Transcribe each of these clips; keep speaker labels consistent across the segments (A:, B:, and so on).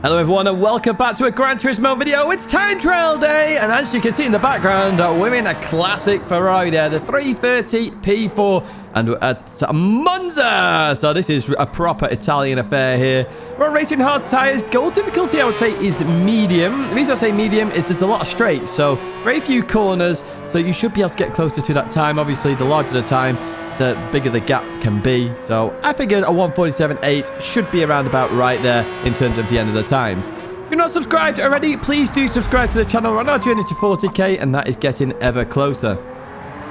A: Hello everyone and welcome back to a Gran Turismo video. It's time trial day, and as you can see in the background, we're in a classic Ferrari there, the 330 P4, and we're at Monza. So this is a proper Italian affair here. We're racing hard tires. Goal difficulty I would say is medium. The reason I say medium is there's a lot of straights, so very few corners, so you should be able to get closer to that time. Obviously the larger the time, the bigger the gap can be. So I figured a 1:47.8 should be around about right there in terms of the end of the times. If you're not subscribed already, please do subscribe to the channel. We're on our journey to 40k, and that is getting ever closer.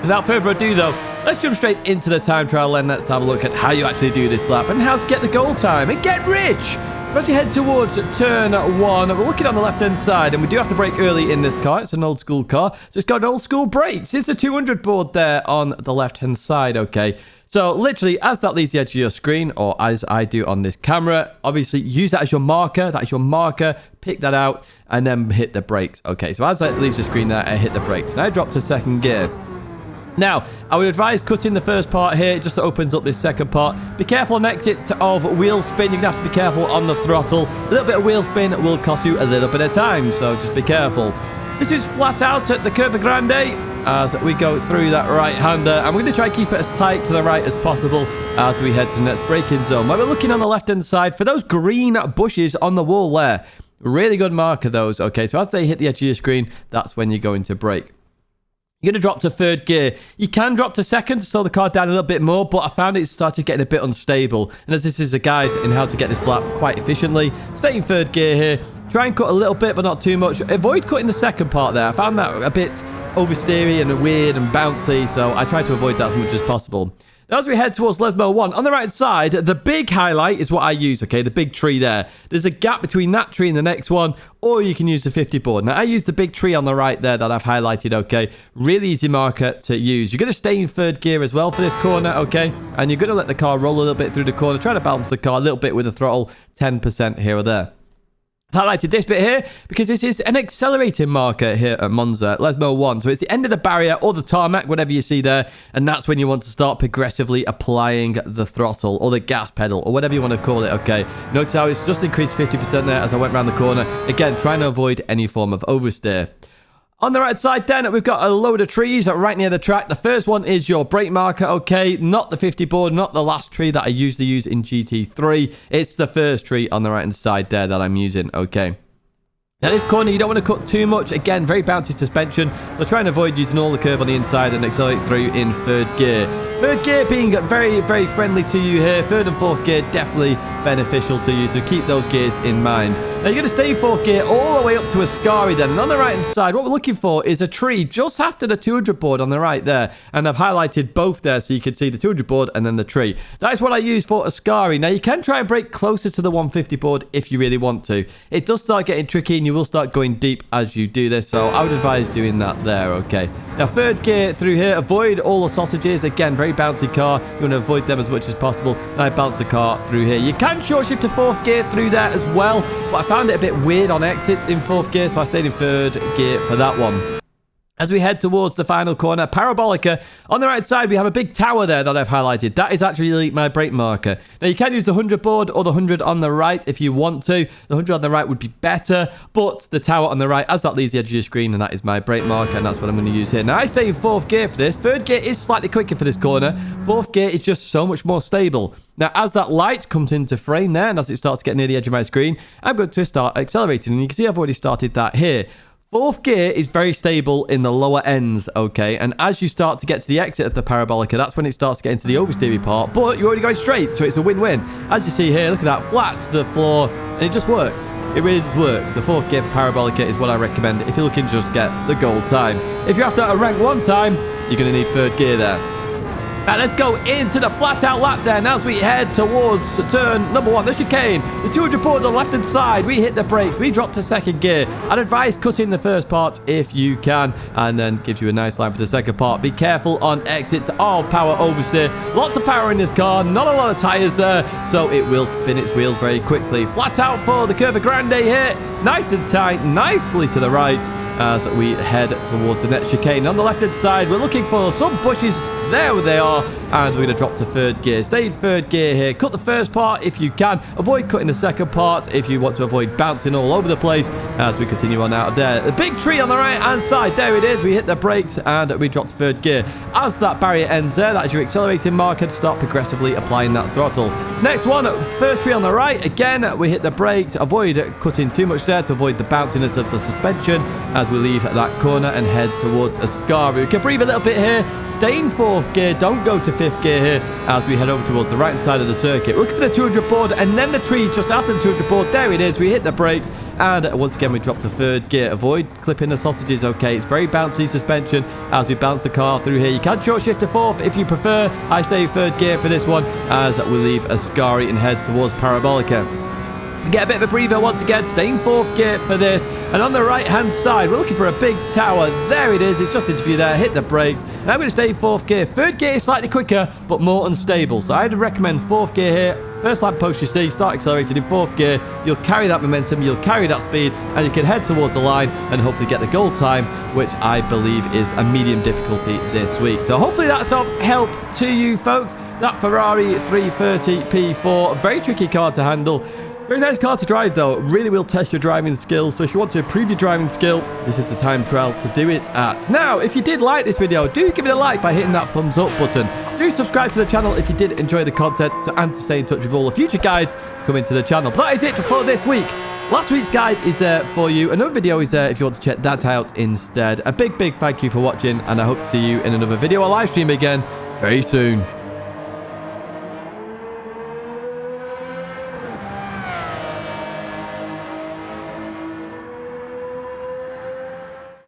A: Without further ado though, let's jump straight into the time trial and let's have a look at how you actually do this lap and how to get the goal time and get rich. As we head towards turn 1, we're looking on the left-hand side, and we do have to brake early in this car. It's an old-school car, so it's got an old-school brakes. It's a 200 board there on the left-hand side, okay? So, literally, as that leaves the edge of your screen, or as I do on this camera, obviously, use that as your marker. That is your marker. Pick that out, and then hit the brakes. Okay, so as that leaves your screen there, I hit the brakes. Now, I drop to second gear. Now, I would advise cutting the first part here, just so it opens up this second part. Be careful on exit of wheel spin. You're going to have to be careful on the throttle. A little bit of wheel spin will cost you a little bit of time, so just be careful. This is flat out at the Curva Grande as we go through that right-hander. And we're going to try and keep it as tight to the right as possible as we head to the next braking zone. Now, we're looking on the left-hand side for those green bushes on the wall there. Really good marker, those. Okay, so as they hit the edge of your screen, that's when you're going to brake. You're going to drop to third gear. You can drop to second to slow the car down a little bit more, but I found it started getting a bit unstable. And as this is a guide in how to get this lap quite efficiently, stay in third gear here. Try and cut a little bit, but not too much. Avoid cutting the second part there. I found that a bit oversteery and weird and bouncy, so I try to avoid that as much as possible. Now, as we head towards Lesmo 1, on the right side, the big highlight is what I use, okay? The big tree there. There's a gap between that tree and the next one, or you can use the 50 board. Now, I use the big tree on the right there that I've highlighted, okay? Really easy marker to use. You're going to stay in third gear as well for this corner, okay? And you're going to let the car roll a little bit through the corner. Try to balance the car a little bit with the throttle, 10% here or there. I've highlighted this bit here because this is an accelerating marker here at Monza, Lesmo 1. So it's the end of the barrier or the tarmac, whatever you see there. And that's when you want to start progressively applying the throttle or the gas pedal or whatever you want to call it, okay? Notice how it's just increased 50% there as I went around the corner. Again, trying to avoid any form of oversteer. On the right side then, we've got a load of trees right near the track. The first one is your brake marker, okay? Not the 50 board, not the last tree that I usually use in GT3. It's the first tree on the right-hand side there that I'm using, okay? Now this corner, you don't want to cut too much. Again, very bouncy suspension. So try and avoid using all the curb on the inside and accelerate through in third gear. Third gear being very, very friendly to you here. Third and fourth gear definitely beneficial to you. So keep those gears in mind. Now you're going to stay in fourth gear all the way up to Ascari then. And on the right hand side, what we're looking for is a tree just after the 200 board on the right there. And I've highlighted both there so you can see the 200 board and then the tree. That is what I use for Ascari. Now you can try and brake closer to the 150 board if you really want to. It does start getting tricky and you will start going deep as you do this. So I would advise doing that there, okay? Now third gear through here, avoid all the sausages. Again, very bouncy car. You want to avoid them as much as possible. And I bounce the car through here. You can short shift to fourth gear through there as well, but I found it a bit weird on exit in fourth gear, so I stayed in third gear for that one. As we head towards the final corner, Parabolica, on the right side, we have a big tower there that I've highlighted. That is actually my brake marker. Now, you can use the 100 board or the 100 on the right if you want to. The 100 on the right would be better, but the tower on the right, as that leaves the edge of your screen, and that is my brake marker, and that's what I'm going to use here. Now, I stay in fourth gear for this. Third gear is slightly quicker for this corner. Fourth gear is just so much more stable. Now, as that light comes into frame there, and as it starts to get near the edge of my screen, I'm going to start accelerating, and you can see I've already started that here. Fourth gear is very stable in the lower ends, okay? And as you start to get to the exit of the Parabolica, that's when it starts to get into the oversteery part. But you're already going straight, so it's a win-win. As you see here, look at that, flat to the floor, and it just works. It really just works. The fourth gear for Parabolica is what I recommend if you're looking to just get the gold time. If you're after a rank 1 time, you're going to need third gear there. Right, let's go into the flat-out lap then as we head towards turn number 1, the chicane. The 200 board on the left-hand side, we hit the brakes, we drop to second gear. I'd advise cutting the first part if you can, and then gives you a nice line for the second part. Be careful on exit, all power oversteer. Lots of power in this car, not a lot of tyres there, so it will spin its wheels very quickly. Flat out for the Curva Grande here, nice and tight, nicely to the right. As we head towards the next chicane. On the left-hand side, we're looking for some bushes. There they are. and we're going to drop to third gear. Stay in third gear here. Cut the first part if you can. Avoid cutting the second part if you want to avoid bouncing all over the place as we continue on out of there. The big tree on the right hand side, there it is. We hit the brakes and we drop to third gear. As that barrier ends there, that is your accelerating marker to start progressively applying that throttle. Next one, first tree on the right. Again, we hit the brakes. Avoid cutting too much there to avoid the bounciness of the suspension as we leave that corner and head towards Ascari. We can breathe a little bit here. Stay in fourth gear. Don't go to fifth gear here as we head over towards the right hand side of the circuit. We're looking for the 200 board and then the tree just after the 200 board. There it is. We hit the brakes and once again we drop to third gear. Avoid clipping the sausages, okay? It's very bouncy suspension as we bounce the car through here. You can short shift to fourth if you prefer. I stay in third gear for this one as we leave Ascari and head towards Parabolica. Get a bit of a breather once again. Stay in fourth gear for this. And on the right hand side, we're looking for a big tower. There it is. It's just into view there. Hit the brakes. And I'm going to stay in fourth gear. Third gear is slightly quicker, but more unstable. So I'd recommend fourth gear here. First lamp post you see, start accelerating in fourth gear. You'll carry that momentum, you'll carry that speed, and you can head towards the line and hopefully get the goal time, which I believe is a medium difficulty this week. So hopefully that's of help to you folks. That Ferrari 330 P4, a very tricky car to handle. Very nice car to drive though. It really will test your driving skills. So if you want to improve your driving skill, this is the time trial to do it at. Now, if you did like this video, do give it a like by hitting that thumbs up button. Do subscribe to the channel if you did enjoy the content and to stay in touch with all the future guides coming to the channel. But that is it for this week. Last week's guide is there for you. Another video is there if you want to check that out instead. A big thank you for watching and I hope to see you in another video or live stream again very soon.